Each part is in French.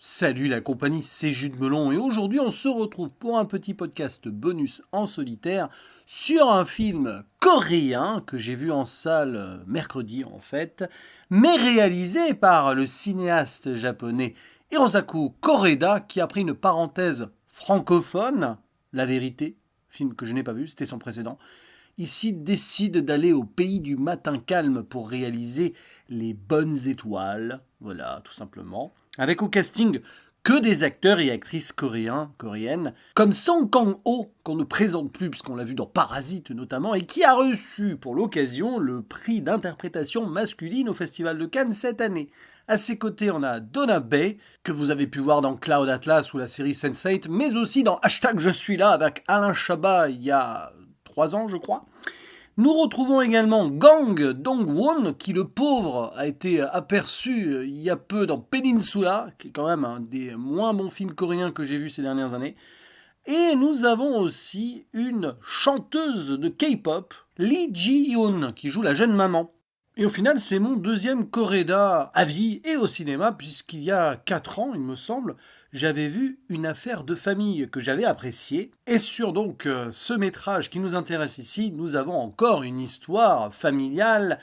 Salut la compagnie, c'est Jude Melon et aujourd'hui on se retrouve pour un petit podcast bonus en solitaire sur un film coréen que j'ai vu en salle mercredi en fait, mais réalisé par le cinéaste japonais Hirosaku Koreda qui a pris une parenthèse francophone, La Vérité, film que je n'ai pas vu, c'était son précédent. Ici décide d'aller au pays du matin calme pour réaliser Les Bonnes Étoiles, voilà tout simplement, avec au casting que des acteurs et actrices coréennes, comme Song Kang-ho, qu'on ne présente plus puisqu'on l'a vu dans Parasite notamment, et qui a reçu pour l'occasion le prix d'interprétation masculine au Festival de Cannes cette année. À ses côtés, on a Donna Bay, que vous avez pu voir dans Cloud Atlas ou la série Sense8, mais aussi dans Hashtag Je suis là avec Alain Chabat il y a 3 ans, je crois. Nous retrouvons également Gang Dong-won, qui le pauvre a été aperçu il y a peu dans Peninsula, qui est quand même un des moins bons films coréens que j'ai vus ces dernières années. Et nous avons aussi une chanteuse de K-pop, Lee Ji-yoon, qui joue la jeune maman. Et au final, c'est mon deuxième Coréda à vie et au cinéma, puisqu'il y a 4 ans, il me semble, j'avais vu Une affaire de famille que j'avais appréciée. Et sur donc ce métrage qui nous intéresse ici, nous avons encore une histoire familiale,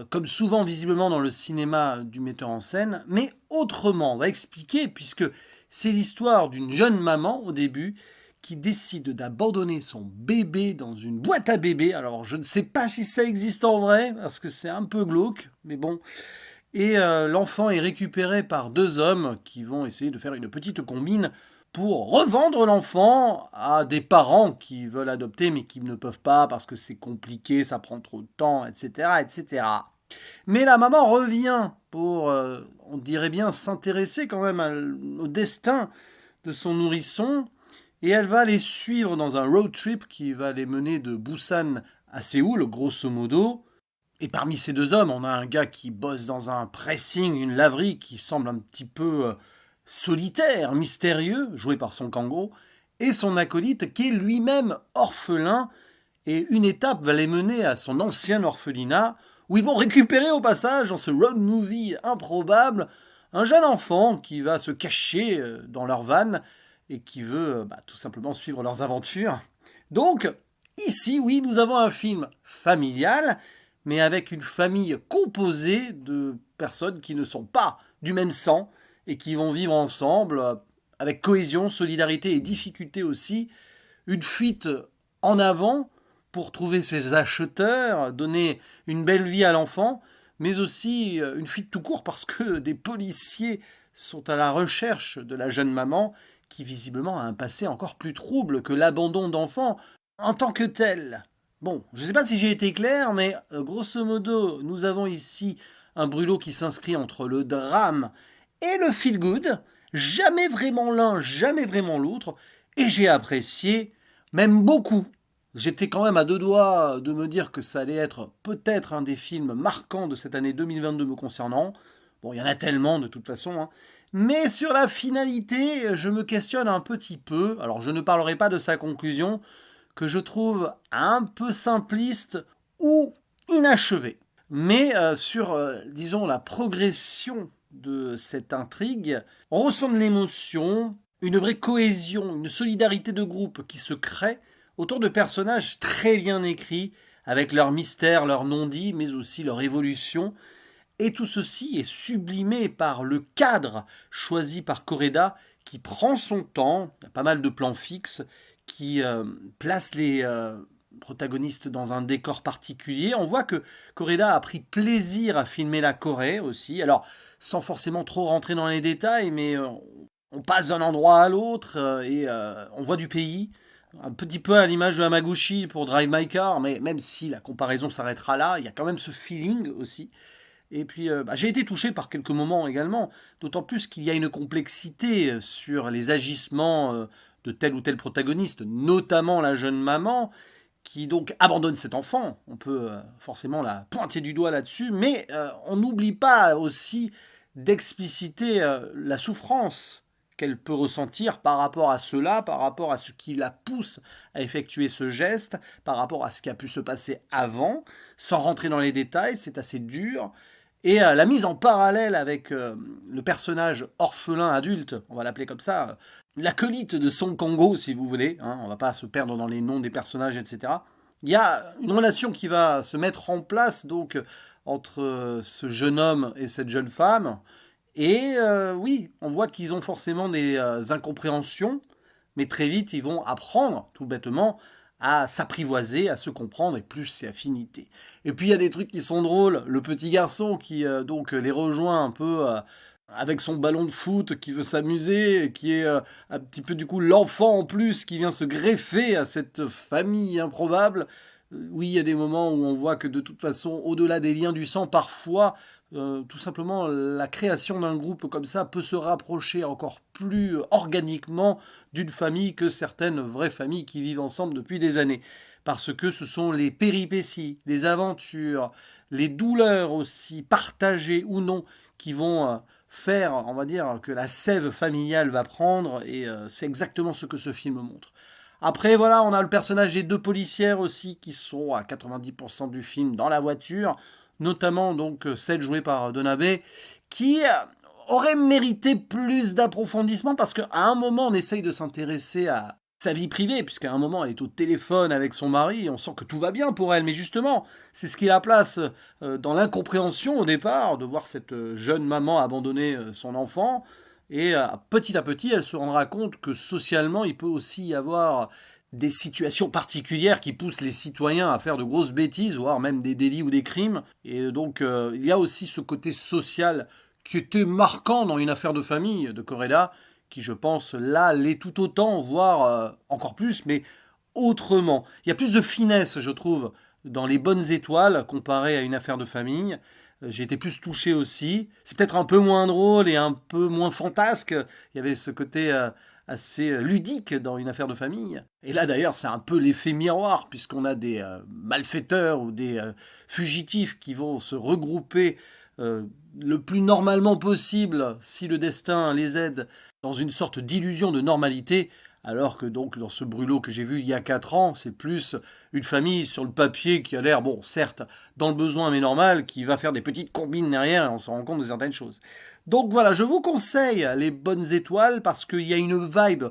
comme souvent visiblement dans le cinéma du metteur en scène, mais autrement. On va expliquer, puisque c'est l'histoire d'une jeune maman au début qui décide d'abandonner son bébé dans une boîte à bébé. Alors je ne sais pas si ça existe en vrai, parce que c'est un peu glauque, mais bon. Et l'enfant est récupéré par 2 hommes qui vont essayer de faire une petite combine pour revendre l'enfant à des parents qui veulent adopter mais qui ne peuvent pas parce que c'est compliqué, ça prend trop de temps, etc. etc. Mais la maman revient pour, on dirait bien, s'intéresser quand même au destin de son nourrisson. Et elle va les suivre dans un road trip qui va les mener de Busan à Séoul, grosso modo. Et parmi ces 2 hommes, on a un gars qui bosse dans un pressing, une laverie qui semble un petit peu solitaire, mystérieux, joué par Song Kang-ho, et son acolyte qui est lui-même orphelin. Et une étape va les mener à son ancien orphelinat, où ils vont récupérer au passage, dans ce road movie improbable, un jeune enfant qui va se cacher dans leur van et qui veut tout simplement suivre leurs aventures. Donc, ici, oui, nous avons un film familial, mais avec une famille composée de personnes qui ne sont pas du même sang et qui vont vivre ensemble avec cohésion, solidarité et difficulté aussi. Une fuite en avant pour trouver ses acheteurs, donner une belle vie à l'enfant, mais aussi une fuite tout court parce que des policiers sont à la recherche de la jeune maman qui visiblement a un passé encore plus trouble que l'abandon d'enfants en tant que tel. Bon, je ne sais pas si j'ai été clair, mais grosso modo, nous avons ici un brûlot qui s'inscrit entre le drame et le feel-good, jamais vraiment l'un, jamais vraiment l'autre, et j'ai apprécié, même beaucoup. J'étais quand même à 2 doigts de me dire que ça allait être peut-être un des films marquants de cette année 2022 me concernant. Bon, il y en a tellement de toute façon, hein. Mais sur la finalité, je me questionne un petit peu. Alors, je ne parlerai pas de sa conclusion, que je trouve un peu simpliste ou inachevée. Mais sur, disons, la progression de cette intrigue, on ressent de l'émotion, une vraie cohésion, une solidarité de groupe qui se crée autour de personnages très bien écrits, avec leurs mystères, leurs non-dits, mais aussi leur évolution. Et tout ceci est sublimé par le cadre choisi par Koreda, qui prend son temps, il y a pas mal de plans fixes, qui place les protagonistes dans un décor particulier. On voit que Koreda a pris plaisir à filmer la Corée aussi, alors sans forcément trop rentrer dans les détails, mais on passe d'un endroit à l'autre et on voit du pays. Un petit peu à l'image de Hamaguchi pour Drive My Car, mais même si la comparaison s'arrêtera là, il y a quand même ce feeling aussi. Et puis, j'ai été touché par quelques moments également, d'autant plus qu'il y a une complexité sur les agissements de tel ou tel protagoniste, notamment la jeune maman, qui donc abandonne cet enfant. On peut forcément la pointer du doigt là-dessus, mais on n'oublie pas aussi d'expliciter la souffrance qu'elle peut ressentir par rapport à cela, par rapport à ce qui la pousse à effectuer ce geste, par rapport à ce qui a pu se passer avant, sans rentrer dans les détails, c'est assez dur. Et la mise en parallèle avec le personnage orphelin adulte, on va l'appeler comme ça, l'acolyte de Song Kang-ho, si vous voulez, hein, on va pas se perdre dans les noms des personnages, etc. Il y a une relation qui va se mettre en place donc entre ce jeune homme et cette jeune femme. Et oui, on voit qu'ils ont forcément des incompréhensions, mais très vite ils vont apprendre, tout bêtement, à s'apprivoiser, à se comprendre et plus ses affinités. Et puis il y a des trucs qui sont drôles. Le petit garçon qui donc les rejoint un peu avec son ballon de foot, qui veut s'amuser, et qui est un petit peu du coup l'enfant en plus qui vient se greffer à cette famille improbable. Oui, il y a des moments où on voit que de toute façon, au-delà des liens du sang, parfois, tout simplement, la création d'un groupe comme ça peut se rapprocher encore plus organiquement d'une famille que certaines vraies familles qui vivent ensemble depuis des années. Parce que ce sont les péripéties, les aventures, les douleurs aussi, partagées ou non, qui vont faire, on va dire, que la sève familiale va prendre, et c'est exactement ce que ce film montre. Après, voilà, on a le personnage des deux policières aussi, qui sont à 90% du film dans la voiture, notamment donc celle jouée par Donabe, qui aurait mérité plus d'approfondissement, parce qu'à un moment, on essaye de s'intéresser à sa vie privée, puisqu'à un moment, elle est au téléphone avec son mari, et on sent que tout va bien pour elle, mais justement, c'est ce qui la place dans l'incompréhension au départ, de voir cette jeune maman abandonner son enfant, et petit à petit, elle se rendra compte que socialement, il peut aussi y avoir des situations particulières qui poussent les citoyens à faire de grosses bêtises, voire même des délits ou des crimes. Et donc, il y a aussi ce côté social qui était marquant dans Une affaire de famille de Corella, qui, je pense, là, l'est tout autant, voire encore plus, mais autrement. Il y a plus de finesse, je trouve, dans Les Bonnes Étoiles, comparé à Une affaire de famille. J'ai été plus touché aussi. C'est peut-être un peu moins drôle et un peu moins fantasque. Il y avait ce côté assez ludique dans Une affaire de famille. Et là d'ailleurs c'est un peu l'effet miroir, puisqu'on a des malfaiteurs ou des fugitifs qui vont se regrouper le plus normalement possible, si le destin les aide, dans une sorte d'illusion de normalité, alors que donc dans ce brûlot que j'ai vu il y a 4 ans, c'est plus une famille sur le papier qui a l'air, bon certes, dans le besoin mais normal, qui va faire des petites combines derrière et on se rend compte de certaines choses. Donc voilà, je vous conseille Les Bonnes Étoiles parce qu'il y a une vibe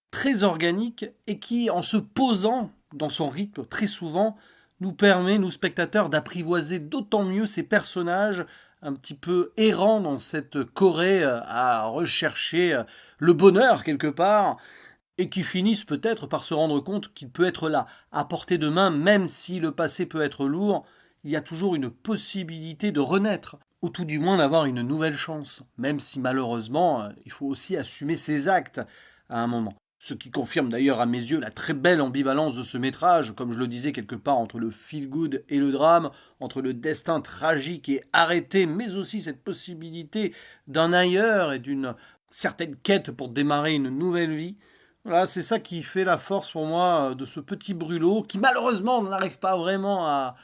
très organique et qui, en se posant dans son rythme très souvent, nous permet, nous spectateurs, d'apprivoiser d'autant mieux ces personnages un petit peu errants dans cette Corée à rechercher le bonheur quelque part, et qui finissent peut-être par se rendre compte qu'il peut être là, à portée de main, même si le passé peut être lourd, il y a toujours une possibilité de renaître, ou tout du moins d'avoir une nouvelle chance, même si malheureusement, il faut aussi assumer ses actes à un moment. Ce qui confirme d'ailleurs à mes yeux la très belle ambivalence de ce métrage, comme je le disais quelque part entre le feel-good et le drame, entre le destin tragique et arrêté, mais aussi cette possibilité d'un ailleurs et d'une certaine quête pour démarrer une nouvelle vie. Voilà, c'est ça qui fait la force pour moi de ce petit brûlot, qui malheureusement n'arrive pas vraiment à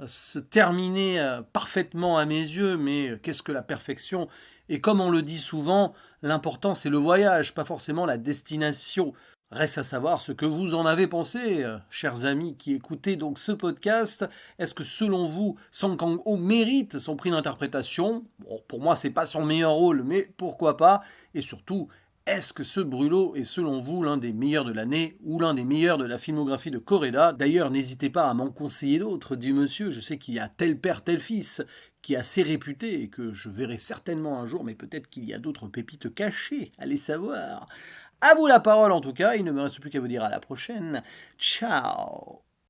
se terminer parfaitement à mes yeux, mais qu'est-ce que la perfection? Et comme on le dit souvent, l'important c'est le voyage, pas forcément la destination. Reste à savoir ce que vous en avez pensé, chers amis qui écoutez donc ce podcast. Est-ce que selon vous, Song Kang-ho mérite son prix d'interprétation? Bon, pour moi, c'est pas son meilleur rôle, mais pourquoi pas? Et surtout, est-ce que ce brûlot est selon vous l'un des meilleurs de l'année ou l'un des meilleurs de la filmographie de Koreda? D'ailleurs, n'hésitez pas à m'en conseiller d'autres, dit monsieur. Je sais qu'il y a tel père, tel fils qui est assez réputé et que je verrai certainement un jour, mais peut-être qu'il y a d'autres pépites cachées, allez savoir. À vous la parole en tout cas, il ne me reste plus qu'à vous dire à la prochaine. Ciao!